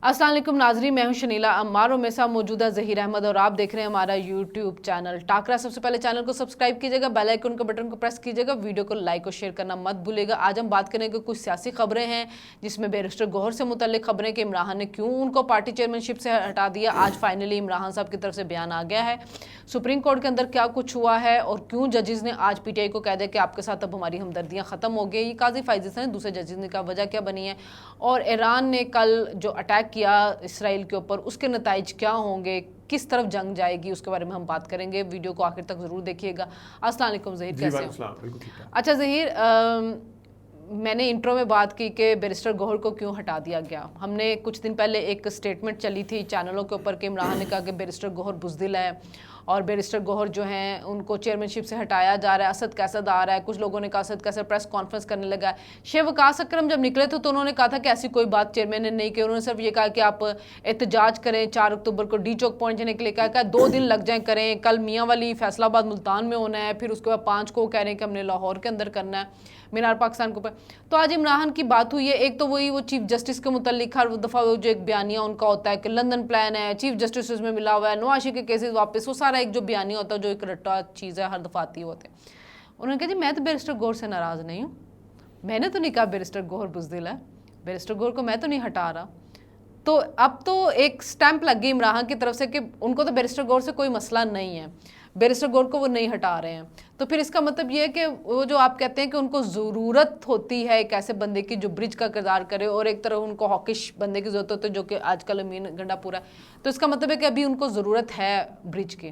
अस्सलाम वालेकुम नाजरीन, मैं हूं शनीला अम्मार और मेरे साथ मौजूद है ज़हीर अहमद और आप देख रहे हैं हमारा यूट्यूब चैनल टाकरा। सबसे पहले चैनल को सब्सक्राइब कीजिएगा, बेल आइकन के बटन को प्रेस कीजिएगा, वीडियो को लाइक और शेयर करना मत भूलिएगा। आज हम बात करेंगे कुछ सियासी खबरें हैं जिसमें बैरिस्टर गौहर से मुतल्लिक खबरें कि इमरान ने क्यों उनको पार्टी चेयरमैनशिप से हटा दिया। आज फाइनली इमरान साहब की तरफ से बयान आ गया है, सुप्रीम कोर्ट के अंदर क्या कुछ हुआ है और क्यों जजेस ने आज पीटीआई को कह दिया कि आपके साथ अब हमारी हमदर्दियाँ ख़त्म हो गई। काजी फाइज़ ने दूसरे जजेस ने कहा वजह क्या बनी है, और ईरान ने कल जो अटैक किया इसराइल के ऊपर उसके नताइज क्या होंगे, किस तरफ जंग जाएगी, उसके बारे में हम बात करेंगे। वीडियो को आखिर तक ज़रूर देखिएगा। अस्सलाम वालेकुम ज़हीर, कैसे हो? अच्छा ज़हीर, मैंने इंट्रो में बात की कि बैरिस्टर गौहर को क्यों हटा दिया गया। हमने कुछ दिन पहले एक स्टेटमेंट चली थी चैनलों के ऊपर कि इमरान ने कहा कि बैरिस्टर गौहर बुज़दिल है और बैरिस्टर गौहर जो हैं उनको चेयरमैनशिप से हटाया जा रहा है। असद कैसद आ रहा है, कुछ लोगों ने कहा असद कैसद प्रेस कॉन्फ्रेंस करने लगा है। शेख वकास अकरम जब निकले थे तो उन्होंने कहा था कि ऐसी कोई बात चेयरमैन ने नहीं की। उन्होंने सिर्फ ये कहा कि आप एहतजाज करें, 4 अक्टूबर को डी चौक पहुंचने के लिए कहा 2 दिन लग जाए करें। कल मियाँ वाली फैसलाबाद मुल्तान में होना है, फिर उसके बाद 5 को कह रहे हैं कि हमने लाहौर के अंदर करना है, मीनार पाकिस्तान के ऊपर। तो आज इमरान की बात हुई है। एक तो वही वो चीफ जस्टिस के मुतल्लिक हर दफ़ा जो एक बयानिया उनका होता है कि लंदन प्लान है, चीफ जस्टिस उसमें मिला हुआ है, नवाशी के केसेस वापस, वो सारा एक जो बयानिया होता है जो एक रट्टा चीज़ है, हर दफ़ा आती होते हैं। उन्होंने कहा जी मैं तो बैरिस्टर गौहर से नाराज़ नहीं हूँ, मैंने तो नहीं कहा बैरिस्टर गौहर बुज़दिल है, बैरिस्टर गौहर को मैं तो नहीं हटा रहा। तो अब तो एक स्टैंप लग गई इमरान की तरफ से कि उनको तो बैरिस्टर गौहर से कोई मसला नहीं है, बैरिस्टर गौहर को वो नहीं हटा रहे हैं। तो फिर इसका मतलब ये है कि वो जो आप कहते हैं कि उनको ज़रूरत होती है एक ऐसे बंदे की जो ब्रिज का किरदार करे, और एक तरह उनको हॉकिश बंदे की ज़रूरत होती है जो कि आजकल अमीन गंडापुरा है, तो इसका मतलब है कि अभी उनको ज़रूरत है ब्रिज की।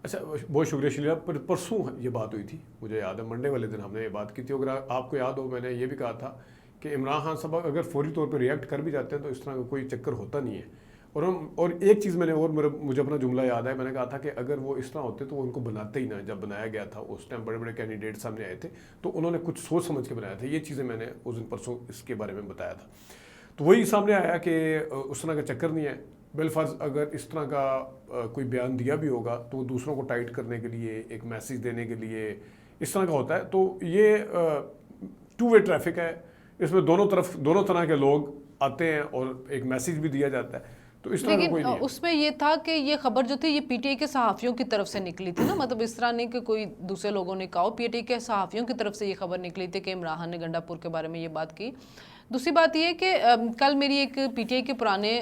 अच्छा, बहुत शुक्रिया शलीला। परसों ये बात हुई थी, मुझे याद है मंडे वाले दिन हमने ये बात की थी। अगर आपको याद हो मैंने ये भी कहा था कि इमरान खान साहब अगर फौरी तौर पर रिएक्ट कर भी जाते हैं तो इस तरह का कोई चक्कर होता नहीं है। और एक चीज़ मैंने और मुझे अपना जुमला याद है, मैंने कहा था कि अगर वो इस तरह होते तो उनको बनाते ही ना। जब बनाया गया था उस टाइम बड़े बड़े कैंडिडेट सामने आए थे तो उन्होंने कुछ सोच समझ के बनाया था। ये चीज़ें मैंने उस दिन परसों इसके बारे में बताया था। तो वही सामने आया कि उस तरह का चक्कर नहीं है। बिलफर्ज अगर इस तरह का कोई बयान दिया भी होगा तो दूसरों को टाइट करने के लिए, एक मैसेज देने के लिए इस तरह का होता है। तो ये 2 वे ट्रैफिक है, इसमें दोनों तरह के लोग आते हैं और एक मैसेज भी दिया जाता है। तो इस तरह का कोई नहीं है। उसमें ये था कि ये खबर जो थी ये पीटीआई के सहाफ़ियों की तरफ से निकली थी ना, मतलब इस तरह नहीं कि कोई दूसरे लोगों ने कहा, पीटीआई के सहाफ़ियों की तरफ से ये खबर निकली थी कि इमरान ने गंडापुर के बारे में ये बात की। दूसरी बात ये कि कल मेरी एक पीटीआई के पुराने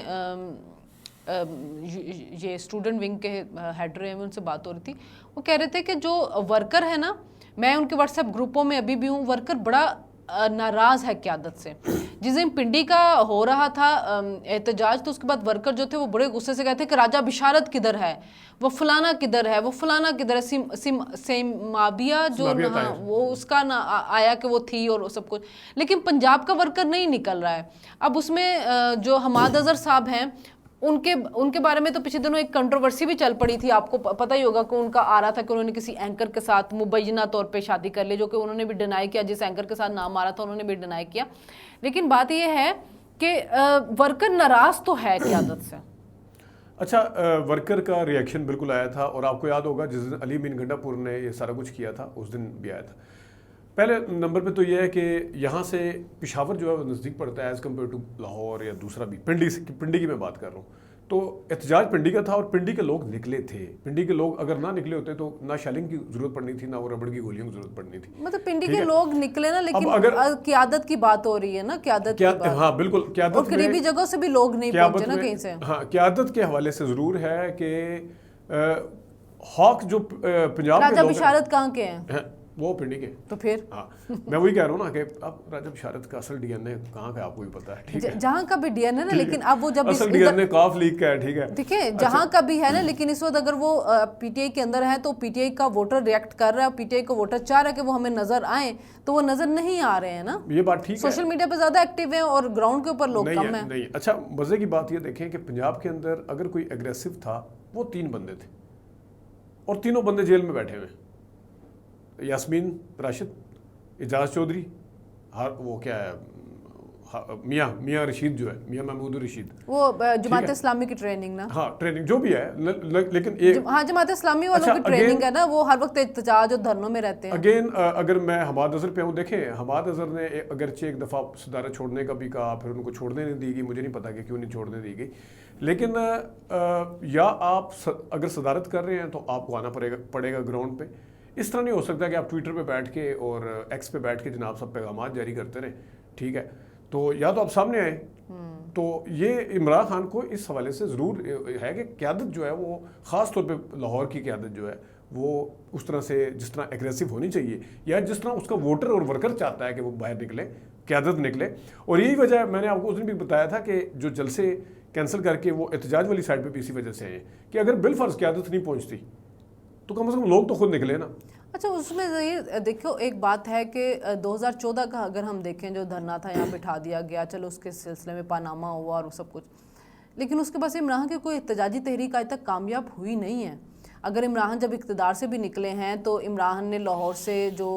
ये स्टूडेंट विंग के हेड रहे हैं, उनसे बात हो रही थी। वो कह रहे थे कि जो वर्कर है ना, मैं उनके व्हाट्सएप ग्रुपों में अभी भी हूँ, वर्कर बड़ा नाराज़ है क़यादत से। जिस दिन पिंडी का हो रहा था एहतजाज, तो उसके बाद वर्कर जो थे वो बड़े गुस्से से कहते कि राजा बिशारत किधर है, वो फलाना किधर है, वो फलाना किधर है, सेमाबिया जो ना वो उसका ना आया कि वो थी और सब कुछ, लेकिन पंजाब का वर्कर नहीं निकल रहा है। अब उसमें जो हमाद अजहर साहब हैं उनके बारे में तो पिछले दिनों एक कंट्रोवर्सी भी चल पड़ी थी, आपको पता ही होगा कि उनका आ रहा था कि उन्होंने किसी एंकर के साथ मुबैना तौर पे शादी कर ली, जो कि उन्होंने भी डिनाई किया। जिस एंकर के साथ नाम आ रहा था उन्होंने भी डिनाई किया। लेकिन बात यह है कि वर्कर नाराज तो है क़यादत से। अच्छा, वर्कर का रिएक्शन बिल्कुल आया था, और आपको याद होगा जिस दिन अली मीन गंडापुर ने ये सारा कुछ किया था उस दिन भी आया था। पहले नंबर पे तो ये है कि यहाँ से पेशावर जो है वो नज़दीक पड़ता है एज़ कम्पेयर टू लाहौर या दूसरा भी। पिंडी की मैं बात कर रहा हूँ। तो एहतजाज पिंडी का था और पिंडी के लोग निकले थे। पिंडी के लोग अगर ना निकले होते तो ना शेलिंग की जरूरत पड़नी थी, ना वो रबड़ की गोलियों की जरूरत पड़नी थी। मतलब पिंडी के लोग निकले ना, लेकिन अगर क़यादत की बात हो रही है ना, क़यादत की बात। हाँ बिल्कुल, क़यादत और करीबी जगहों से भी लोग नहीं पहुंचे ना कहीं से। हाँ, क़यादत के हवाले से ज़रूर है कि हॉक जो पंजाब राजा बिशारत कहाँ के हैं? वो पिंडी के। तो फिर हाँ, मैं वही कह रहा हूँ ना कि अब राजा बिशारत का असल डीएनए कहाँ का आपको भी पता है, ठीक है? जहाँ का भी डीएनए ना, लेकिन अब वो जब असल डीएनए काफ लीग का है, ठीक है? देखिए जहाँ का भी है ना, लेकिन इस वक्त अगर वो पीटीआई के अंदर है तो पीटीआई का वोटर रिएक्ट कर रहा है, पीटीआई का वोटर चाह रहा है कि वो हमें नजर आए, तो वो नजर नहीं आ रहे हैं ना। ये बात ठीक है, सोशल मीडिया पे ज्यादा एक्टिव है और ग्राउंड के ऊपर लोग कम है। नहीं, अच्छा मजे की बात ये देखें कि पंजाब के अंदर अगर कोई एग्रेसिव था वो 3 बंदे थे, और तीनों बंदे जेल में बैठे हुए। यास्मीन राशिद, एजाज चौधरी, वो क्या है, मियाँ रशीद जो है, मियाँ महमूद रशीद, वो जमात इस्लामी की ट्रेनिंग ना, हाँ ट्रेनिंग जो भी है, लेकिन एक हाँ जमात इस्लामी वालों की ट्रेनिंग है ना, वो हर वक्त एहतजाज और धरनों में रहते हैं। अगेन अगर मैं हमाद अजहर पे हूँ, देखें हमाद अजहर ने अगरचे एक दफ़ा सदारत छोड़ने का भी कहा, फिर उनको छोड़ने नहीं दी गई, मुझे नहीं पता कि क्यों नहीं छोड़ने दी गई, लेकिन या आप अगर सदारत कर रहे हैं तो आपको आना पड़ेगा ग्राउंड पे। इस तरह नहीं हो सकता कि आप ट्विटर पे बैठ के और एक्स पे बैठ के जनाब सब पैगाम जारी करते रहें, ठीक है, तो या तो आप सामने आए। तो ये इमरान खान को इस हवाले से ज़रूर है कि क़यादत जो है वो ख़ास तौर पे लाहौर की क़यादत जो है वो उस तरह से जिस तरह एग्रेसिव होनी चाहिए, या जिस तरह उसका वोटर और वर्कर चाहता है कि वो बाहर निकले, क़यादत निकले। और यही वजह मैंने आपको उस दिन भी बताया था कि जो जलसे कैंसिल करके वो एहतजाज वाली साइड पे भी इसी वजह से आए कि अगर बिलफर्ज क़यादत नहीं पहुंचती तो कम से कम लोग तो खुद निकले ना। अच्छा, उसमें ये देखो एक बात है कि 2014 का अगर हम देखें जो धरना था यहाँ बिठा दिया गया, चलो उसके सिलसिले में पानामा हुआ और सब कुछ, लेकिन उसके बाद इमरान की कोई एहतजाजी तहरीक आज तक कामयाब हुई नहीं है। अगर इमरान जब इक़्तिदार से भी निकले हैं तो इमरान ने लाहौर से जो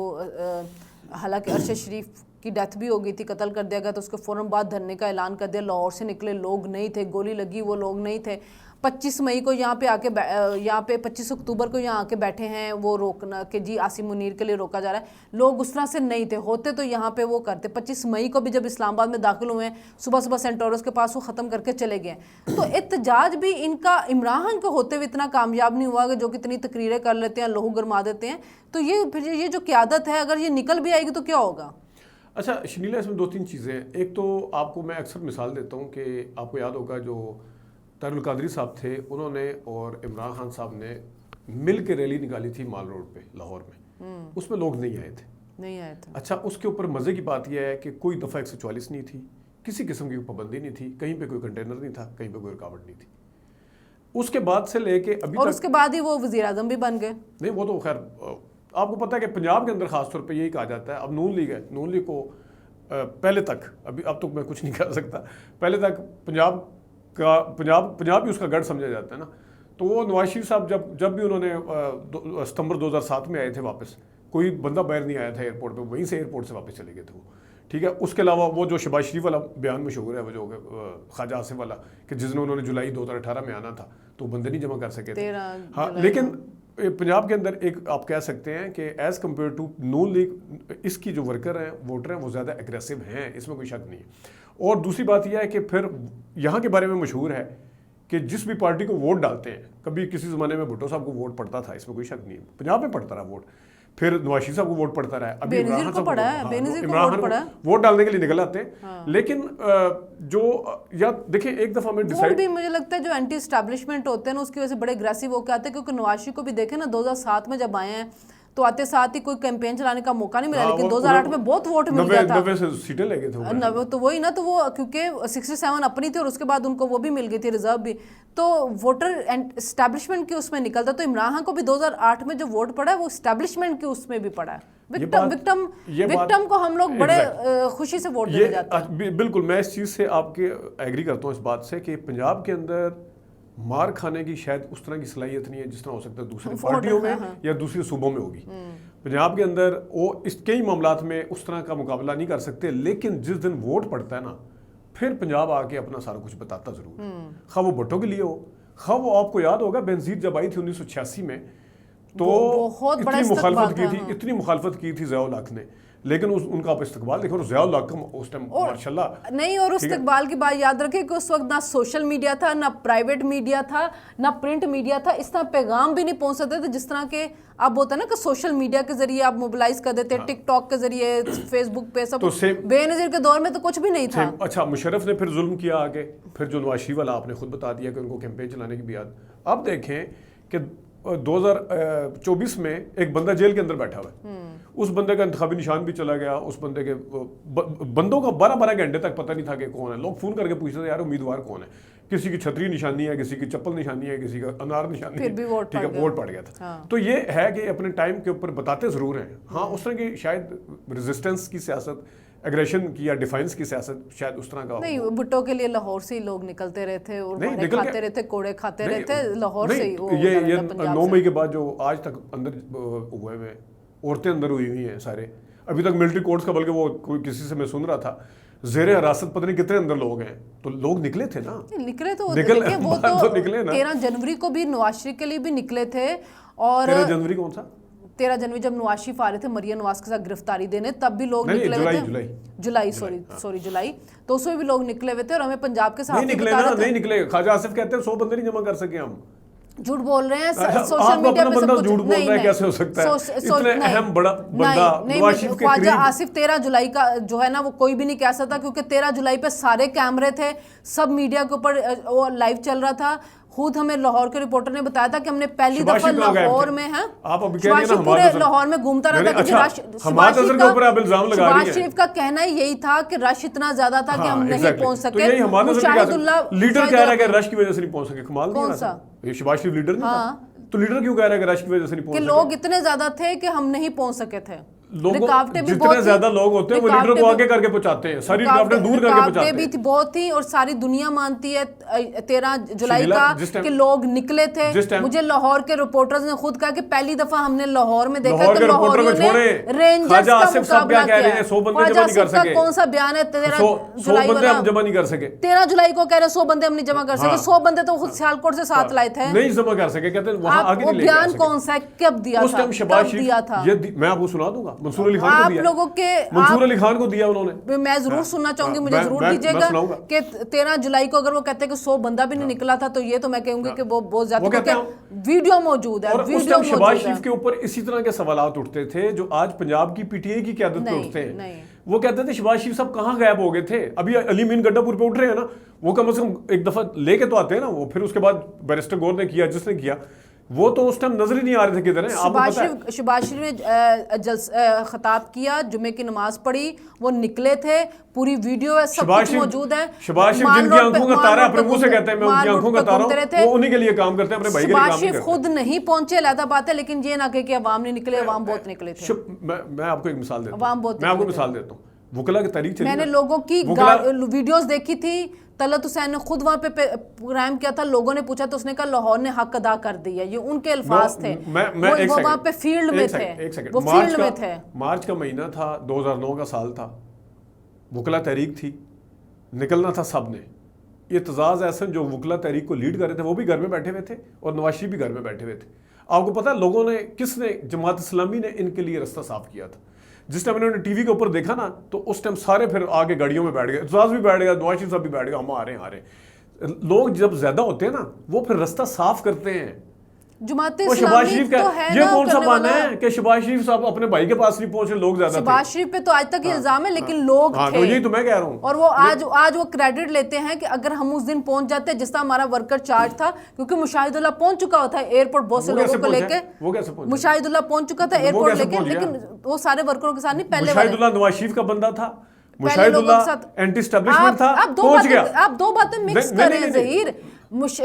हालांकि अरशद शरीफ की डेथ भी हो गई थी, कत्ल कर दिया गया, तो उसके फ़ौरन बाद धरने का ऐलान कर दिया। लाहौर से निकले लोग नहीं थे, गोली लगी वो लोग नहीं थे। 25 मई को यहाँ पे 25 अक्टूबर को यहाँ आके बैठे हैं वो रोकना कि जी आसिम मुनीर के लिए रोका जा रहा है, लोग उस तरह से नहीं थे, होते तो यहाँ पे वो करते। 25 मई को भी जब इस्लामाबाद में दाखिल हुए हैं, सुबह सुबह सेंटोरस के पास वो ख़त्म करके चले गए। तो एहतजाज भी इनका इमरान के होते हुए इतना कामयाब नहीं हुआ कि जो कितनी तकरीरें कर लेते हैं, लहू गरमा देते हैं। तो ये फिर ये जो क़यादत है अगर ये निकल भी आएगी तो क्या होगा? अच्छा शनीला, इसमें 2-3 चीज़ें हैं। एक तो आपको मैं अक्सर मिसाल देता हूँ कि आपको याद होगा जो तारुल कादरी साहब थे, उन्होंने और इमरान खान साहब ने मिल के रैली निकाली थी माल रोड पे लाहौर में, उसमें लोग नहीं आए थे। अच्छा, उसके ऊपर मज़े की बात यह है कि कोई दफ़ा 144 नहीं थी, किसी किस्म की पाबंदी नहीं थी, कहीं पे कोई कंटेनर नहीं था, कहीं पे कोई रुकावट नहीं थी। उसके बाद से लेके अभी और उसके बाद ही वो वज़ीर आज़म भी बन गए। नहीं, वो तो खैर आपको पता है कि पंजाब के अंदर खास तौर पे यही कहा जाता है। अब नून लीग है, नून लीग को पहले तक अब तो मैं कुछ नहीं कह सकता, पहले तक पंजाब ही उसका गढ़ समझा जाता है ना। तो वो नवाज शरीफ साहब जब भी उन्होंने सितंबर 2007 में आए थे वापस, कोई बंदा बाहर नहीं आया था एयरपोर्ट पे, वहीं से एयरपोर्ट से वापस चले गए थे वो, ठीक है। उसके अलावा वो जो शहबाज शरीफ वाला बयान मशहूर है, वो जो ख्वाजा आसिफ वाला कि जिस दिन उन्होंने जुलाई 2018 में आना था तो बंदे नहीं जमा कर सके थे। हाँ, लेकिन पंजाब के अंदर एक आप कह सकते हैं कि as compared to Noon League इसकी जो वर्कर हैं, वोटर हैं, वो ज़्यादा एग्रेसिव हैं, इसमें कोई शक नहीं है। और दूसरी बात यह है कि फिर यहाँ के बारे में मशहूर है कि जिस भी पार्टी को वोट डालते हैं, कभी किसी ज़माने में भुट्टो साहब को वोट पड़ता था, इसमें कोई शक नहीं है, पंजाब में पड़ता रहा वोट, फिर नवाज शरीफ साहब को वोट पड़ता रहा है, अभी इमरान खान वोट डालने के लिए निकल आते हैं। हाँ। लेकिन जो या देखिए एक दफ़ा में डिसाइड भी मुझे लगता है जो एंटी एस्टैब्लिशमेंट होते हैं ना उसकी वजह से बड़े एग्रेसिव होकर आते हैं, क्योंकि नवाज शरीफ को भी देखे ना 2007 में जब आए हैं तो आते साथ ही कोई कैंपेन चलाने का मौका नहीं मिला। हाँ, लेकिन 2008 में बहुत वोट मिल गया था, 90 सीटें ले गए थे तो वही ना, तो वो क्योंकि 67 अपनी थी और उसके बाद उनको वो भी मिल गई थी रिजर्व भी, तो वोटर एस्टैब्लिशमेंट के उसमें निकलता। तो इमरान खान को भी 2008 में जो वोट पड़ा है वो एस्टैब्लिशमेंट के उसमें भी पड़ा है। विक्टिम को हम लोग बड़े खुशी से वोट देने जाते हैं। बिल्कुल, मैं इस चीज़ से आपके एग्री करता हूँ इस बात से कि पंजाब के अंदर मार खाने की शायद उस तरह की सलाहियत नहीं है जिस तरह हो सकता है दूसरी पार्टियों में या दूसरे सूबों में होगी। पंजाब के अंदर वो इस कई मामलात में उस तरह का मुकाबला नहीं कर सकते, लेकिन जिस दिन वोट पड़ता है ना, फिर पंजाब आके अपना सारा कुछ बताता जरूर है। खा वो भुट्टो के लिए हो, खा वो आपको याद होगा बेनज़ीर जब आई थी 1986 में तो इतनी मुखालफत की थी ज़िया-उल हक ने, लेकिन उनका आप इस्तकबाल देखो, ज़िया-उल हक उस टाइम माशाल्लाह नहीं। और इस्तकबाल की बात याद रखें कि उस वक्त ना सोशल मीडिया था, ना प्राइवेट मीडिया था, ना प्रिंट मीडिया था, इस तरह पैगाम भी नहीं पहुंच सकते थे जिस तरह के अब होता है ना कि सोशल मीडिया के जरिए आप मोबिलाइज कर देते हैं। टिकटॉक के जरिए, फेसबुक पे सब, तो बेनज़ीर के दौर में तो कुछ भी नहीं था। अच्छा, मुशर्रफ ने फिर जुल्म किया आगे, फिर जो नवाज शरीफ वाला आपने खुद बता दिया कि उनको कैंपेन चलाने की भी याद। अब देखें कि 2024 में एक बंदा जेल के अंदर बैठा हुआ है, उस बंदे का इंतखाबी निशान भी चला गया, उस बंदे के बंदों का 12-12 घंटे तक पता नहीं था कि कौन है। लोग फोन करके पूछते थे यार उम्मीदवार कौन है, किसी की छतरी निशानी है, किसी की चप्पल निशानी है, किसी का अनार निशानी है, ठीक है, वोट पड़ गया था। हाँ। तो ये है कि अपने टाइम के ऊपर बताते जरूर हैं। हाँ, उस तरह की शायद रेजिस्टेंस की सियासत, एग्रेशन की या डिफेंस की सियासत शायद उस तरह का नहीं। भुट्टो के लिए लाहौर से ही लोग निकलते रहते और खाते रहते, कोड़े खाते रहते लाहौर से ही। ये 9 मई के बाद जो आज तक अंदर हुए हुए औरतें अंदर हुई हैं सारे, अभी तक मिलिट्री कोर्ट्स का, बल्कि वो कोई किसी से मैं सुन रहा था زیر حراست پتہ نہیں کتنے اندر لوگ ہیں, تو لوگ نکلے تھے نا, نکلے تو دیکھیں وہ تو نکلے نا. 13 جنوری کو بھی نواز شریف کے لیے بھی نکلے تھے, اور 13 جنوری کون سا؟ 13 جنوری جب نواز شریف آ رہے تھے مریم نواز کے ساتھ گرفتاری دینے, تب بھی لوگ نکلے ہوئے تھے. جولائی جولائی, تو اس میں بھی لوگ نکلے ہوئے تھے. اور ہمیں پنجاب کے ساتھ نہیں نکلے. خواجہ آصف کہتے ہیں 100 بندے نہیں جمع کر سکے ہم. جھوٹ بول رہے ہیں سوشل میڈیا پہ سب کچھ. جھوٹ بول رہا ہے, کیسے ہو سکتا ہے اتنے اہم بڑا بندہ نواز شریف کے قریب. خواجہ آصف 13 جولائی کا جو ہے نا وہ کوئی بھی نہیں کہہ سکتا, کیونکہ 13 جولائی پہ سارے کیمرے تھے, سب میڈیا کے اوپر وہ لائیو چل رہا تھا. خود ہمیں لاہور کے رپورٹر نے بتایا تھا کہ ہم نے پہلی دفعہ لاہور میں ہیں, شباز شریف پورے لاہور میں گھومتا رہا تھا, کیونکہ شباز شریف کا کہنا ہی یہی تھا کہ رش اتنا زیادہ تھا کہ ہم نہیں پہنچ سکے. مشاہد اللہ لیڈر کہہ رہا ہے کہ رش کی وجہ سے نہیں پہنچ سکے. کمال کون سا شباز شریف لیڈر نہیں تھا, تو لیڈر کیوں کہہ رہا ہے کہ رش کی وجہ سے نہیں پہنچ سکے؟ کہ لوگ اتنے زیادہ تھے کہ ہم نہیں پہنچ سکے تھے. جتنے زیادہ لوگ ہوتے ہیں وہ لیڈر کو آگے کر کے پہنچاتے ہیں, ساری رکاوٹیں دور کر کے پہنچاتے ہیں. بھی بہت تھی, اور ساری دنیا مانتی ہے 13 جولائی کا کہ لوگ نکلے تھے. مجھے لاہور کے رپورٹرز نے خود کہا کہ پہلی دفعہ ہم نے لاہور میں دیکھا کہ لاہوریوں نے رینجرز کا مقابلہ کیا ہے. خواجہ آصف کا کون سا بیان ہے 13 جولائی والا؟ 13 جولائی کو کہہ رہے 100 بندے ہم نہیں جمع کر سکے. 100 بندے تو خود سیالکوٹ سے ساتھ لائے تھے, نہیں جمع کر سکے. کہتے ہیں وہاں آگے نہیں لے جا سکے. بیان کون سا کب دیا تھا؟ میں آپ کو سنا دوں گا. منصور علی خان کو دیا, منصور علی خان کو دیا انہوں نے. میں ضرور سننا چاہوں گی, مجھے ضرور دیجیے گا کہ 13 جولائی کو اگر وہ کہتے ہیں کہ 100 بندہ بھی نہیں نکلا تھا, تو یہ تو میں کہوں گی کہ وہ بہت زیادہ, کیونکہ ویڈیو موجود ہے. اور اس ٹائم شباز شریف کے اوپر اسی طرح کے سوالات اٹھتے تھے جو آج پنجاب کی پی ٹی آئی کی قیادت پہ اٹھتے ہیں. وہ کہتے تھے شباز شریف صاحب کہاں غائب ہو گئے تھے, ابھی علی مین گڈھا پور پہ اٹھ رہے ہیں نا, وہ کم از کم ایک دفعہ لے کے تو آتے ہیں نا وہ. پھر اس کے بعد بیرسٹر گور نے کیا جس نے کیا, وہ تو اس ٹائم نظر ہی نہیں آ رہے تھے کدھر ہیں. شباز شریف نے خطاب کیا, جمعے کی نماز پڑھی, وہ نکلے تھے, پوری ویڈیو ہے, سب کچھ موجود ہے. شباز شریف جن کی آنکھوں کا تارا اپنے منہ سے کہتے ہیں میں ان کی آنکھوں کا تارا ہوں, وہ انہی کے لیے کام کرتے ہیں, اپنے بھائی کے لیے کام نہیں کرتے. شباز شریف خود نہیں پہنچے علیحدہ بات ہے, لیکن یہ نہ کہ عوام نہیں نکلے, عوام بہت نکلے تھے. میں آپ کو ایک مثال دیتا ہوں, وکلا کی تاریخ چلی. میں نے لوگوں کی ویڈیوز دیکھی تھی, طلعت حسین نے خود وہاں پہ پروگرام کیا تھا, لوگوں نے پوچھا تو اس نے کہا لاہور نے حق ادا کر دیا, یہ ان کے الفاظ تھے. وہ وہاں پہ فیلڈ میں تھے, وہ فیلڈ میں تھے. مارچ کا مہینہ تھا, 2009 کا سال تھا, وکلا تحریک تھی, نکلنا تھا سب نے. یہ اعتزاز احسن جو وکلا تحریک کو لیڈ کر رہے تھے وہ بھی گھر میں بیٹھے ہوئے تھے, اور نواز شریف بھی گھر میں بیٹھے ہوئے تھے. آپ کو پتا لوگوں نے کس نے, جماعت اسلامی نے ان کے لیے رستہ صاف کیا تھا. جس ٹائم انہوں نے ٹی وی کے اوپر دیکھا نا, تو اس ٹائم سارے پھر آگے گاڑیوں میں بیٹھ گئے, اعتزاز بھی بیٹھ گیا, نواز شریف صاحب بھی بیٹھ گیا, ہم آ رہے ہیں. لوگ جب زیادہ ہوتے ہیں نا وہ پھر رستہ صاف کرتے ہیں. جماعت اسلامی تو ہے, یہ کون سا بہانہ ہے کہ شباز شریف صاحب اپنے بھائی کے پاس نہیں پہنچے, لوگ زیادہ تھے. شباز شریف پہ تو آج تک یہ الزام ہے, لیکن لوگ تھے. یہی تو میں کہہ رہا ہوں. اور وہ آج وہ کریڈٹ لیتے ہیں کہ اگر ہم اس دن پہنچ جاتے, جس طرح ہمارا ورکر چارج تھا, کیونکہ مشاہد اللہ پہنچ چکا ہوتا ہے ایئرپورٹ بہت سے لوگوں کو لے کے. مشاہد اللہ پہنچ چکا تھا ایئرپورٹ لے کے, لیکن وہ سارے ورکروں کے ساتھ نہیں, پہلے مشاہد اللہ نواز شریف کا بندہ تھا, مشاہد اللہ اینٹی اسٹیبلشمنٹ تھا, پہنچ گیا. آپ دو باتیں مکس کر رہے ہیں ظہیر.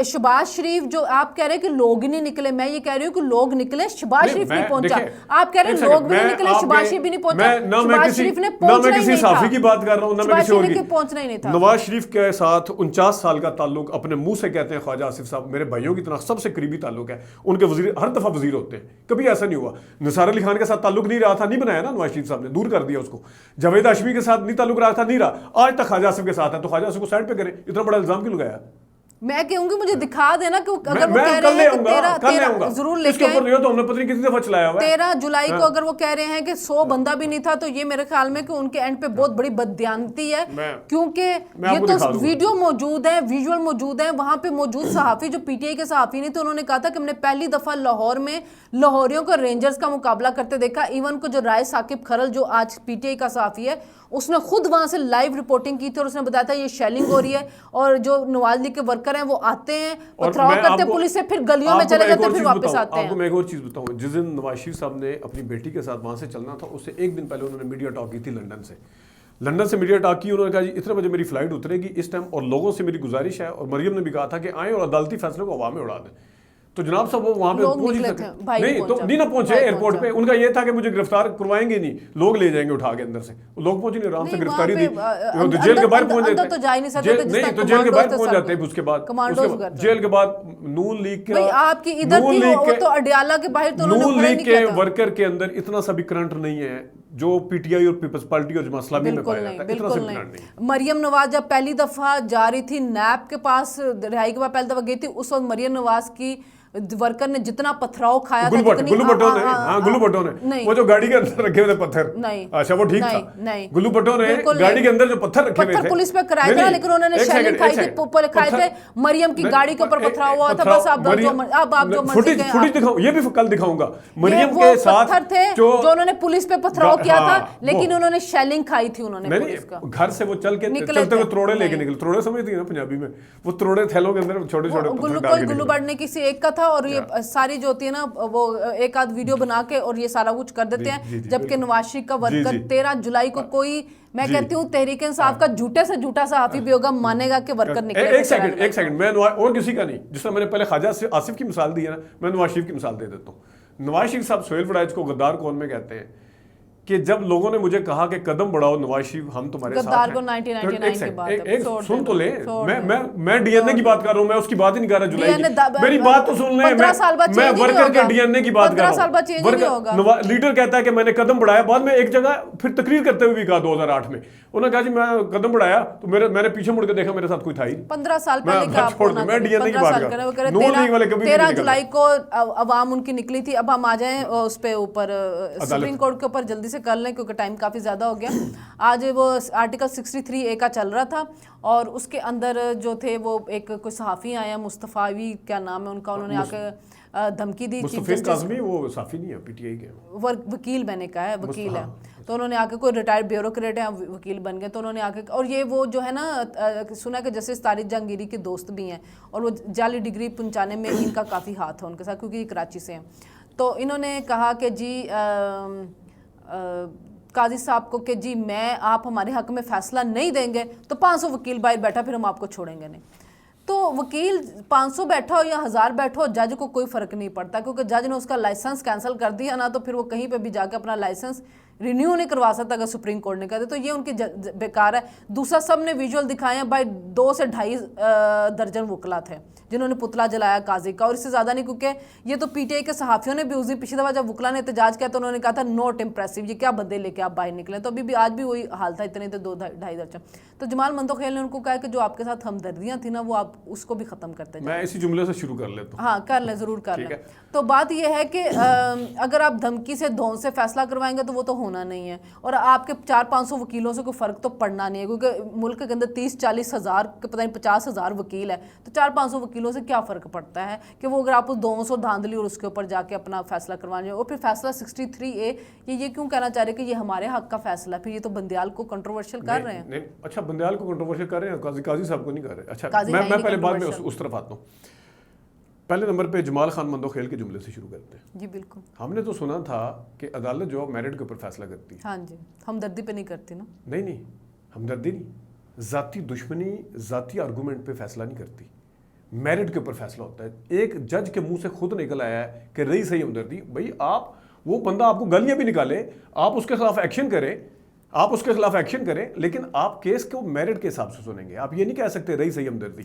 شباز شریف جو آپ کہہ رہے ہیں کہ لوگ ہی نہیں نکلے, میں یہ کہہ رہی ہوں کہ لوگ نکلے, شباز شریف نہیں پہنچا. آپ کہہ رہے ہیں لوگ بھی نہیں نکلے, شباز شریف بھی نہیں پہنچا. شباز شریف نے پہنچنا ہی نہیں تھا. صحافی کی بات کر رہا ہوں, نہ میں کسی اور کی. پہنچنا ہی نہیں تھا. نواز شریف کے ساتھ 49 سال کا تعلق, اپنے منہ سے کہتے ہیں خواجہ آصف صاحب میرے بھائیوں کی طرح سب سے قریبی تعلق ہے. ان کے وزیر ہر دفعہ وزیر ہوتے ہیں, کبھی ایسا نہیں ہوا. نثار علی خان کے ساتھ تعلق نہیں رہا تھا, نہیں بنایا نا نواز شریف صاحب نے, دور کر دیا اس کو. جاوید ہاشمی کے ساتھ نہیں تعلق رہا تھا, نہیں رہا. آج تک خواجہ آصف کے ساتھ ہے, تو خواجہ آصف کو سائڈ پہ کریں, اتنا بڑا الزام کیوں لگایا؟ میں کہوں گی مجھے دکھا دینا کہ اگر وہ کہہ رہے ہیں کہ 13 ضرور لے کے 13 جولائی کو اگر وہ کہہ رہے ہیں کہ 100 بندہ بھی نہیں تھا, تو یہ میرے خیال میں کہ ان کے اینڈ پہ بہت بڑی بددیانتی ہے, کیونکہ یہ تو ویڈیو موجود ہے, ویژول موجود ہے. وہاں پہ موجود صحافی جو پی ٹی آئی کے صحافی نہیں تھے, انہوں نے کہا تھا کہ ہم نے پہلی دفعہ لاہور میں لاہوریوں کو رینجرز کا مقابلہ کرتے دیکھا. ایون کو جو رائے ثاقب کھرل جو آج پی ٹی آئی کا صحافی ہے, اس نے خود وہاں سے لائیو رپورٹنگ کی تھی, اور اس نے بتایا تھا یہ شیلنگ ہو رہی ہے, اور جو نواز لیگ کے ورکر ہیں وہ آتے ہیں, پتھراؤ کرتے پولیس سے, پھر گلیوں میں چلے جاتے, پھر واپس آتے ہیں. آپ کو میں ایک اور چیز بتاؤں, جس دن نواز شریف صاحب نے اپنی بیٹی کے ساتھ وہاں سے چلنا تھا, اس سے ایک دن پہلے انہوں نے میڈیا ٹاک کی تھی لندن سے میڈیا ٹاک کی. انہوں نے کہا جی اتنے بجے میری فلائٹ اترے گی اس ٹائم, اور لوگوں سے میری گزارش ہے, اور مریم نے بھی کہا تھا کہ آئیں اور عدالتی فیصلے کو ہوا میں اڑا دیں. تو جناب صاحب وہ وہاں پہ پہنچ ہی سکتے نہیں, تو نہیں نہ پہنچے ایئرپورٹ پہ. ان کا یہ تھا کہ مجھے گرفتار کروائیں گے نہیں, لوگ لے جائیں گے اٹھا کے اندر سے. لوگ پہنچے نہیں, آرام سے گرفتاری دی, جیل کے باہر پہنچ جاتے, نہیں تو جیل کے باہر پہنچ جاتے. اس کے بعد جیل کے بعد نون لیگ کے ورکر کے اندر اتنا سا بھی کرنٹ نہیں ہے जो पीटीआई और पीपल्स पार्टी और जमात इस्लामी में पाया जाता है, इतना बिल्कुल सिंपल नहीं। नहीं। मरियम नवाज जब पहली दफा जा रही थी नैब के पास, रिहाई के बाद पहली दफा गई थी, उस वक्त मरियम नवाज की वर्कर ने जितना पथराव खाया था, गुल्लू भट्टो ने वो जो गाड़ी के अंदर रखे हुए थे पत्थर, नहीं, अच्छा वो ठीक था, नहीं, गुल्लू भट्टो ने गाड़ी के अंदर जो पत्थर रखे हुए थे, पुलिस पे कराया था, लेकिन उन्होंने शेलिंग खाई थी, ऊपर खाए थे, मरियम की गाड़ी के ऊपर पथराव हुआ था। बस आप जो फुटेज दिखाऊं, ये भी कल दिखाऊंगा, मरियम के साथ पत्थर थे जो उन्होंने पुलिस पे पथराव किया था, लेकिन उन्होंने शेलिंग खाई थी उन्होंने पुलिस का। घर से वो चलते हुए त्रोड़े लेके निकले, त्रोड़े समझती है ना पंजाबी में, वो त्रोड़े थैलों के अंदर छोटे छोटे गुल्लू भट्ट ने किसी एक का था, और ये सारी जो होती है ना वो एक आध वीडियो बना के और ये सारा कुछ कर देते हैं, जबकि नवाज शरीफ का वर्कर 13 जुलाई को कोई, मैं कहती हूँ तहरीक इंसाफ का झूठे से झूठा सहाफी भी होगा, मानेगा कि वर्कर निकले। एक सेकंड मैं और किसी का नहीं, जिस तरह मैंने पहले ख्वाजा आसिफ की मिसाल दी है ना, मैं नवाज शरीफ की मिसाल दे देता हूँ। नवाज शरीफ साहब सोहेल फड़ाइज को गद्दार कौन में कहते हैं कि जब लोगों ने मुझे कहा कि कदम बढ़ाओ नवाज शरीफ हम तुम्हारे साथ हैं, को 1999 की बात है, सुन तो ले, मैं डीएनए की बात कर रहा हूं, मैं उसकी बात ही नहीं कर रहा जुलाई की, मेरी बात तो सुन ले, मैं वर्कर के डीएनए की बात कर रहा हूं। लीडर कहता है कि मैंने कदम बढ़ाया, बाद में एक जगह फिर तकरीर करते हुए भी कहा 2008 में, उन्होंने कहा जी मैं कदम बढ़ाया तो मैंने पीछे मुड़ के देखा मेरे साथ कोई था ही 15 साल पहले का, मैं डीएनए की बात कर रहा हूं, नून लीग वाले कभी 13 जुलाई को अवाम उनकी निकली थी। अब हम आ जाएं उस पे ऊपर सुप्रीम कोर्ट के ऊपर जल्दी से कर लें क्योंकि टाइम काफ़ी ज़्यादा हो गया। आज वो आर्टिकल 63A का चल रहा था और उसके अंदर जो थे वो एक कोई सहाफ़ी आया, मुस्तफ़ावी क्या नाम है उनका, उन्होंने आके धमकी दी, वो साफी नहीं है पीटीआई के, वकील मैंने कहा है, वकील है, तो उन्होंने आके कोई रिटायर्ड ब्यूरोक्रेट है, वकील बन गए, तो उन्होंने आके, और ये वो जो है ना सुना कि जस्टिस तारिक जहांगीरी के दोस्त भी हैं और वो जाली डिग्री पहुंचाने में इनका काफ़ी हाथ है उनके साथ क्योंकि ये कराची से हैं। तो इन्होंने कहा कि जी काजी साहब को कि जी मैं आप हमारे हक में फ़ैसला नहीं देंगे तो 500 वकील बाहर बैठा, फिर हम आपको छोड़ेंगे नहीं। तो वकील 500 बैठा हो या 1000 बैठा हो, जज को कोई फ़र्क नहीं पड़ता क्योंकि जज ने उसका लाइसेंस कैंसिल कर दिया ना, तो फिर वो कहीं पे भी जाके अपना लाइसेंस रिन्यू नहीं करवा सकता अगर सुप्रीम कोर्ट ने कहते, तो ये उनकी बेकार है। दूसरा सब ने विजुअल दिखाए हैं भाई, 2 से 2.5 दर्जन वकला थे जिन्होंने पुतला जलाया काजी का, और इससे ज़्यादा नहीं, क्योंकि ये तो पीटीआई के सहाफ़ियों ने भी उस दिन पिछली दफ़ा जब वकला ने एहतजाज किया तो उन्होंने कहा था नॉट इम्प्रेसिव, ये क्या बंदे लेके आप बाहर निकले, तो अभी भी आज भी वही हाल था, इतने थे 2-2.5 दर्जन। तो जमाल मंदोखेल ने उनको कहा कि जो आपके साथ हमदर्दियाँ थी ना वो आप उसको भी ख़त्म करते जाए। मैं इसी जुमले से शुरू कर लेता हूँ। हाँ कर लें, ज़रूर कर लें। तो बात यह है कि अगर आप धमकी से धौन से फैसला करवाएंगे तो वो तो होना नहीं है, और आपके 400-500 वकीलों से कोई फ़र्क तो पड़ना नहीं है क्योंकि मुल्क के अंदर 30-40 हज़ार पता नहीं 50 हज़ार वकील है, तो 400-500 वकीलों से क्या फ़र्क पड़ता है कि वो अगर आप उस 200 धांधली और उसके ऊपर जाके अपना फैसला करवाने, और फिर फैसला 63A ये क्यों कहना चाह रहे हैं कि ये हमारे हक का फैसला, फिर ये तो बंदियाल को कंट्रोवर्शियल कर रहे हैं। नहीं, अच्छा बंदियाल को कंट्रोवर्शियल कर रहे हैं, काजी साहब को नहीं कर रहे। अच्छा मैं पहले बाद में उस तरफ आता हूँ। पहले नंबर पे जमाल खान मंदोखेल के जुमले से शुरू करते हैं। जी बिल्कुल। हमने तो सुना था कि अदालत जो मेरिट के ऊपर फैसला करती है। हाँ जी, हमदर्दी पे नहीं करती ना। नहीं, हमदर्दी नहीं, ज़ाती दुश्मनी, ज़ाती आर्गूमेंट पे फैसला नहीं करती, मेरिट के ऊपर फैसला होता है। एक जज के मुंह से खुद निकल आया है कि रही सही हमदर्दी, भाई आप वो बंदा आपको गालियां भी निकाले, आप उसके खिलाफ एक्शन करें, लेकिन आप केस को मेरिट के हिसाब से सुनेंगे। आप ये नहीं कह सकते रही सही हमदर्दी।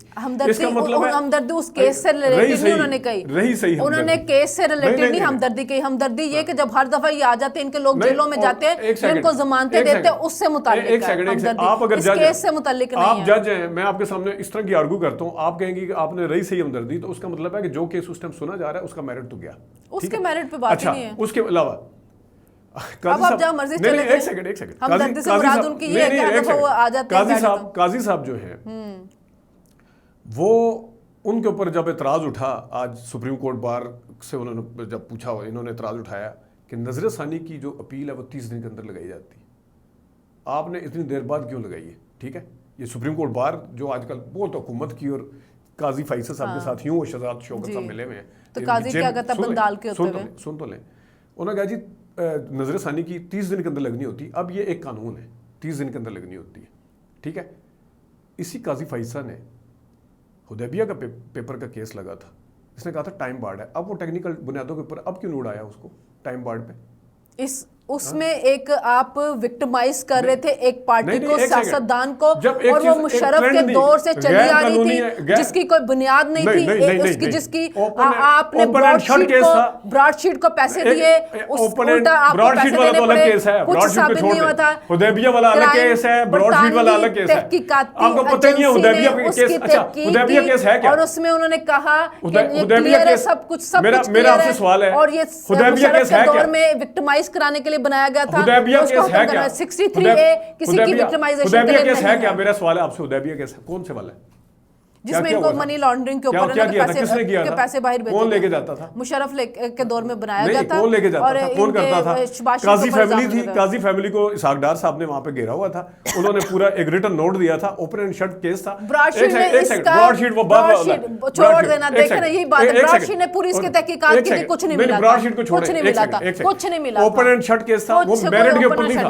इसका मतलब है हमदर्दी उस केस से रिलेटेड नहीं उन्होंने कही, रही सही उन्होंने केस से रिलेटेड नहीं हमदर्दी कही। हमदर्दी ये कि जब हर दफा ये आ जाते हैं, इनके लोग जेलों में जाते हैं, इनको जमानतें देते हैं, उससे मुताल्लिक है। आप अगर इस केस से मुताल्लिक नहीं है। आप जज हैं, मैं आपके सामने इस तरह की आर्गू करता हूँ, आप कहेंगे कि आपने रही सही हमदर्दी, तो उसका मतलब है कि जो केस उस टाइम सुना जा रहा है उसका मेरिट तो गया, उसके मेरिट पे बात नहीं है। उसके अलावा अब आप जहाँ मर्जी चले जाएं। एक सेकंड हमदर्दी से मुराद उनकी ये है कि हर दफा वो आ जाते हैं। काजी साहब जो हैं वो, उनके ऊपर जब एतराज़ उठा आज सुप्रीम कोर्ट बार से, उन्होंने जब पूछा, इन्होंने एतराज़ उठाया कि नजर सानी की जो अपील है वो 30 दिन के अंदर लगाई जाती है, आपने इतनी देर बाद क्यों लगाई है? ठीक है, ये सुप्रीम कोर्ट बार जो आजकल बहुत हुकूमत की और काजी फैसल साहब के साथ यूं शहजाद शौकत साहब मिले हुए हैं, तो काजी क्या कहता है बंदाल के होते हुए? सुन तो लें, उन्होंने कहा जी नजर सानी की 30 दिन के अंदर लगनी होती। अब ये एक कानून है, 30 दिन के अंदर लगनी होती है, ठीक है। इसी काजी फैसल ने हुदैबिया का पेपर का केस लगा था, इसने कहा था टाइम बार्ड है। अब वो टेक्निकल बुनियादों के ऊपर अब क्यों नहीं उड़ाया उसको टाइम बार्ड पे? उसमें एक आप विक्टिमाइज कर रहे थे एक पार्टी को, एक सियासतदान को, जब और वो मुशर्रफ के दौर से चली आ रही थी जिसकी कोई बुनियाद नहीं थी, उसकी जिसकी आपने ब्रॉडशीट को पैसे दिए, उल्टा आपको पैसे देने पड़े, कुछ साबित नहीं हुआ था। हुदैबिया वाला अलग केस है, ब्रॉडशीट वाला अलग केस है। आपको पता नहीं है हुदैबिया केस? अच्छा, हुदैबिया केस है क्या? और उसमें उन्होंने कहा कि ये क्लियर है, सब कुछ मेरा आपसे सवाल है, और ये हुदैबिया केस है क्या? दौर में विक्टिमाइज कराने के लिए बनाया गया था। हुदैबिया केस है क्या? 63A किसी की विक्टिमाइजेशन के लिए केस है क्या? मेरा सवाल है आपसे, हुदैबिया केस कौन से वाला है जिसमें इनको मनी लॉन्ड्रिंग के ऊपर पैसे बाहर भेजे, कौन लेके जाता था? मुशर्रफ के दौर में बनाया गया था। कौन लेके जाता था? कौन करता था? काजी फैमिली थी। काजी फैमिली को इसहाक डार साहब ने वहां पे घेरा हुआ था, उन्होंने पूरा एक रिटन नोट दिया था, ओपन एंड शट केस था। ब्रॉडशीट वो छोड़ देना, देख रहे यही बात है, ब्रॉडशीट ने पूरी इसकी तहकीकात की थी, कुछ नहीं मिला, ब्रॉडशीट को कुछ नहीं मिला था, कुछ नहीं मिला। ओपन एंड शट केस था, वो मेरिट के ऊपर नहीं था।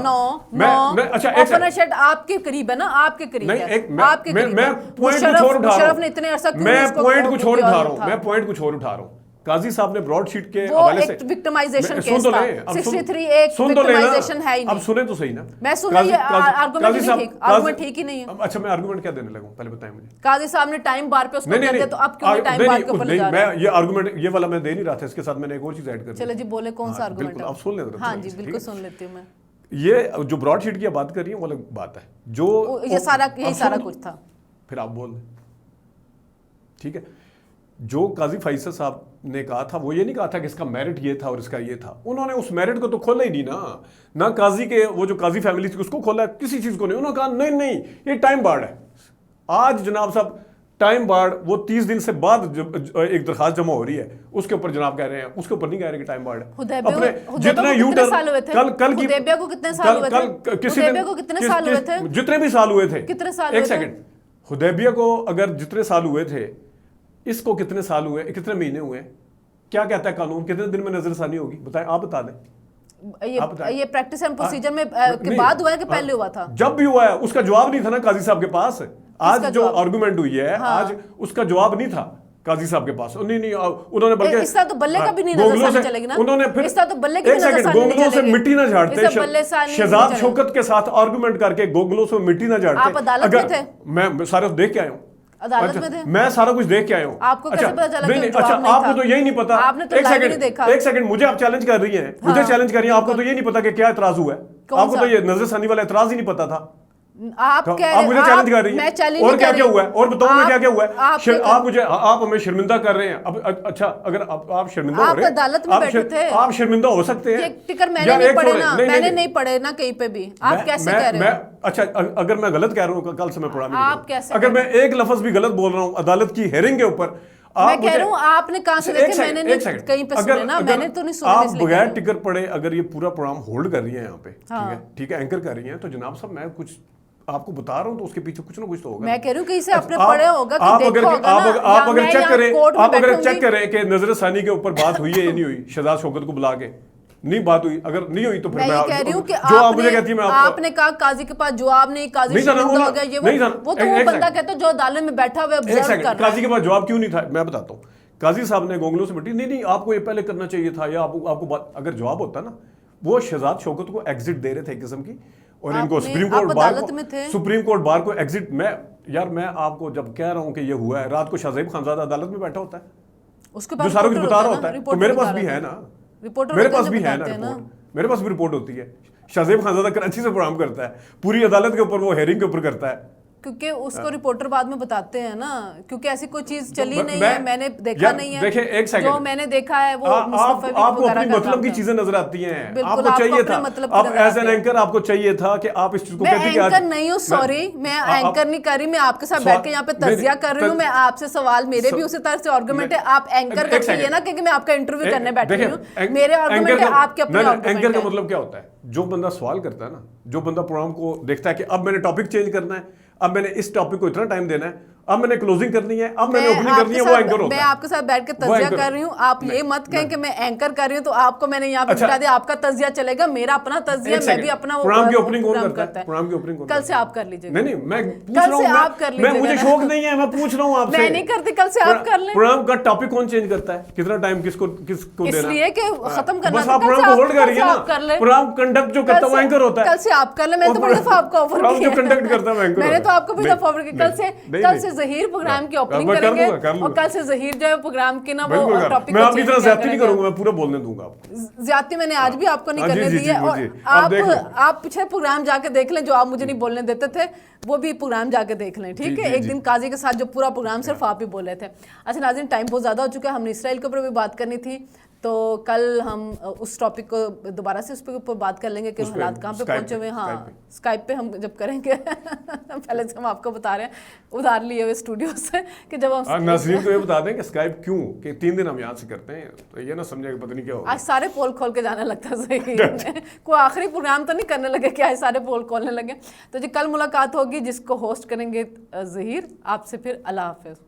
अच्छा, ओपन एंड शट आपके करीब है ना, आपके करीब है, आपके करीब। मैं पॉइंट को छोड़ उठा रहा हूं, ने इतने अरसा मैं पॉइंट को छोड़ उठा रहा हूं। काजी साहब ने ब्रॉडशीट के हवाले से विक्टिमाइजेशन केस था, 63 एक विक्टिमाइजेशन है ही नहीं। अब सुने तो सही ना, मैं सुन रही है, आर्गुमेंट ठीक ही नहीं है। अच्छा, मैं आर्गुमेंट क्या देने लगूं, पहले बताएं मुझे। काजी साहब ने टाइम बार पे उसको कर दिया, तो अब क्यों टाइम बार के ऊपर ले जा रहे हैं? मैं ये आर्गुमेंट ये वाला मैं दे नहीं रहा था, इसके साथ मैंने एक और चीज ऐड कर दी। चलो जी, बोले कौन सा आर्गुमेंट है? आप सुन लेते। हां जी, बिल्कुल सुन लेती हूं मैं। ये जो ब्रॉडशीट की बात कर रही है वो अलग बात है, जो ये सारा कुछ था। फिर आप बोल, ठीक है। जो काजी फैसल साहब ने कहा था वो ये नहीं कहा था कि इसका मेरिट ये था और इसका ये था, उन्होंने उस मेरिट को तो खोला ही नहीं ना काजी के वो जो काजी फैमिली थी उसको खोला, किसी चीज को नहीं। उन्होंने कहा नहीं ये टाइम बार्ड है। आज जनाब साहब टाइम बार्ड वो 30 दिन से बाद एक दरखास्त जमा हो रही है, उसके ऊपर जनाब कह रहे हैं, उसके ऊपर नहीं कह रहे कि टाइम बार्ड है। अपने जितने यूटर कल की हुदैबिया को कितने साल हुए थे? हुदैबिया को कितने साल हुए थे? जितने भी साल हुए थे। कितने साल? एक सेकंड, हुदैबिया को अगर जितने साल हुए थे, इसको कितने साल हुए, कितने महीने हुए? क्या कहता है कानून, कितने दिन में नजरसानी होगी? बताएं, आप बता दें। ये प्रैक्टिस एंड प्रोसीजर में के बाद हुआ है कि पहले हुआ था? जब भी हुआ है उसका जवाब नहीं था ना काजी साहब के पास। आज जो आर्गुमेंट हुई है, आज उसका जवाब नहीं था काजी साहब के पास। नहीं उन्होंने बल्कि इस तरह तो बल्ले का भी नहीं नजरसानी चलेगी ना, उन्होंने फिर इस तरह तो बल्ले की नजरसानी नहीं चलेगी। गोगलों से मिट्टी ना झाड़ते, शहजाद शौकत के साथ आर्गुमेंट करके गोगलों से मिट्टी ना झाड़ते। आप अदालत में थे? मैं सारा देख के आया हूँ, अदालत में थे? मैं सारा कुछ देख के आया हूँ। आपको कैसे पता चला कि अच्छा, आपको तो यही नहीं पता। आपने तो लाइव नहीं देखा। एक सेकंड, मुझे आप चैलेंज कर रही हैं, मुझे चैलेंज कर रही हैं, आपको तो ये नहीं पता कि क्या एतराज हुआ है? आपको तो ये नजरसानी वाला एतराज ही नहीं पता था। आप मुझे चैलेंज कर रही हैं। और क्या हुआ है, और बताओ मैं क्या हुआ है? आप हमें शर्मिंदा कर रहे हैं। अब अच्छा, अगर आप शर्मिंदा हो रहे हैं, अदालत में बैठे थे, आप शर्मिंदा हो सकते हैं। टिकर मैंने नहीं पढ़े ना, मैंने नहीं पढ़े ना कहीं पे भी। आप कैसे कह रहे हैं? अच्छा, अगर मैं गलत कह रहा हूँ, कल से मैं पढ़ा नहीं। आप कैसे? अगर मैं एक लफ्ज भी गलत बोल रहा हूँ अदालत की हेयरिंग के ऊपर, मैं कह रहा हूँ आपने कहां से देखे? मैंने नहीं कहीं पे सुने ना, मैंने तो नहीं सुना। आप बगैर टिकर पढ़े अगर ये पूरा प्रोग्राम होल्ड कर रही हैं यहाँ पे, ठीक है, एंकर कर रही हैं, तो जनाब साहब मैं कुछ आपको बता रहा हूं तो उसके पीछे कुछ ना कुछ तो होगा। मैं कह रही हूं कि इसे आपने पढ़े होगा कि आप देखा होगा ना। आप अगर चेक करें कि नजरसानी के ऊपर बात हुई है या नहीं हुई, शहजाद शौकत को बुला के नहीं बात हुई, अगर नहीं हुई तो फिर मैं कह रही हूं कि जो आप मुझे कहती है, मैं आपने कहा काजी के पास जवाब नहीं, काजी शर्मिंदा हो गया, ये वो तो वो बंदा कहता है जो अदालत में बैठा हुआ ऑब्जर्व कर रहा है। काजी के पास जवाब क्यों नहीं था, मैं बताता हूं। काजी साहब ने गोगलों से मिट्टी नहीं, आपको ये पहले करना चाहिए था, या आपको अगर जवाब होता ना, वो शहजाद शौकत को एग्जिट दे रहे थे एक किस्म की, और इनको सुप्रीम कोर्ट बार को एग्जिट। मैं आपको जब कह रहा हूं कि ये हुआ है, रात को शाहजेब खानजादा अदालत में बैठा होता है, जो सारा कुछ बता रहा होता है, तो मेरे पास भी है ना, मेरे पास भी है ना रिपोर्ट, मेरे पास भी रिपोर्ट होती है। शाहजेब खानजादा कराची से प्रोग्राम करता है, पूरी अदालत के ऊपर, वो हेयरिंग के ऊपर करता है, क्योंकि उसको रिपोर्टर बाद में बताते हैं ना, क्योंकि ऐसी कोई चीज चली नहीं है, मैंने देखा नहीं है। देखिए एक सेकंड, जो मैंने देखा है वो आपको अपनी मतलब की चीजें नजर आती हैं, आपको चाहिए था, अब एज एन एंकर आपको चाहिए था कि आप इस चीज को कहते कि एंकर नहीं हूँ, सॉरी, मैं एंकर नहीं कर रही, मैं आपके साथ बैठ के यहाँ पे तजिया कर रही हूँ, मैं आपसे सवाल, मेरे भी उसी तरह से आर्गुमेंट है, आप एंकर करती है ना, क्योंकि मैं आपका इंटरव्यू करने बैठी हूँ, मेरे आर्गुमेंट है, आपके अपने आर्गुमेंट है। एंकर का मतलब क्या होता है? जो बंदा सवाल करता है ना, जो बंदा प्रोग्राम को देखता है कि अब मैंने टॉपिक चेंज करना है, अब मैंने इस टॉपिक को इतना टाइम देना है, اب میں نے کلوزنگ کرنی ہے, اب میں نے اوپننگ کرنی ہے, وہ اینکر ہوتا میں ہے. آپ کے ساتھ بیٹھ کے تجزیہ کر رہی ہوں, آپ یہ مت کہیں کہ میں اینکر کر رہی ہوں تو آپ کو میں نے یہاں پہ بتا دیا آپ کا تجزیہ چلے گا, میرا اپنا تجزیہ, میں بھی اپنا پروگرام کی اوپننگ کون کرتا ہے, پروگرام کی اوپننگ کل سے آپ کر لیجیے. نہیں میں پوچھ رہا ہوں, میں مجھے شوق نہیں ہے, میں پوچھ رہا ہوں آپ سے. میں نہیں کرتی, کل سے آپ کر لیں. پروگرام کا ٹاپک کون چینج کرتا ہے, کتنا ٹائم کس کو دینا, اس لیے کہ ختم کرنا, بس آپ پروگرام کو ہولڈ کر رہی ہیں نا. پروگرام کنڈکٹ جو کرتا ہے وہ اینکر ہوتا ہے. کل سے آپ کر لیں, میں تو بڑی دفعہ آپ کو آفر کیا, جو کنڈکٹ کرتا ہے وہ اینکر ہوتا ہے. میں نے تو آپ کو بھی دفعہ آفر کیا, کل سے ظہیر پروگرام کی اوپننگ کریں گے, اور کل سے ظہیر جو ہے پروگرام کی نا وہ ٹاپک. میں آپ کی طرح زیادتی نہیں کروں گا, میں پورا بولنے دوں گا آپ کو. زیادتی میں نے آج بھی آپ کو نہیں کرنے دی ہے, اور آپ پیچھے پروگرام جا کے دیکھ لیں جو آپ مجھے نہیں بولنے دیتے تھے, وہ بھی پروگرام جا کے دیکھ لیں, ٹھیک ہے. ایک دن قاضی کے ساتھ جو پورا پروگرام صرف آپ ہی بولے تھے. اچھا ناظرین, ٹائم بہت زیادہ ہو چکا ہے, ہم نے اسرائیل کے اوپر بھی بات کرنی تھی, تو کل ہم اس ٹاپک کو دوبارہ سے اس پہ اوپر بات کر لیں گے کہ حالات کہاں پہ پہنچے ہوئے ہیں. ہاں اسکائپ پہ ہم جب کریں گے, پہلے سے ہم آپ کو بتا رہے ہیں ادھار لیے ہوئے اسٹوڈیو سے, کہ جب ہم ناظرین کو یہ بتا دیں کہ اسکائپ کیوں, کہ 3 دن ہم یہاں سے کرتے ہیں, تو یہ نہ سمجھے کہ پتہ نہیں کیا ہوگا. آج سارے پول کھول کے جانے لگتا ہے صحیح, کوئی آخری پروگرام تو نہیں کرنے لگے کہ آج سارے پول کھولنے لگے. تو جی کل ملاقات ہوگی جس کو ہوسٹ کریں گے ظہیر. آپ سے پھر اللہ حافظ.